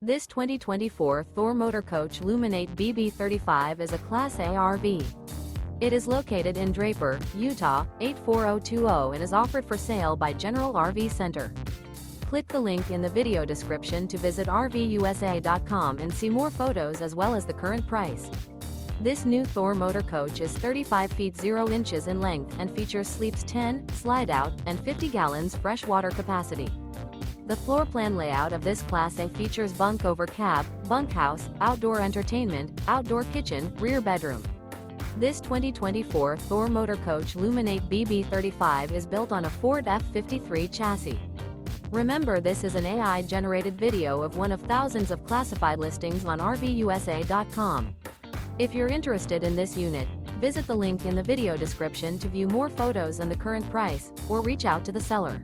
This 2024 Thor Motor Coach Luminate BB35 is a Class A RV. It is located in Draper, Utah, 84020 and is offered for sale by General RV Center. Click the link in the video description to visit RVUSA.com and see more photos as well as the current price. This new Thor Motor Coach is 35 feet 0 inches in length and features sleeps 10, slide-out, and 50 gallons fresh water capacity. The floor plan layout of this Class A features bunk over cab, bunkhouse, outdoor entertainment, outdoor kitchen, rear bedroom. This 2024 Thor Motor Coach Luminate BB35 is built on a Ford F53 chassis. Remember, this is an AI-generated video of one of thousands of classified listings on RVUSA.com. If you're interested in this unit, visit the link in the video description to view more photos and the current price, or reach out to the seller.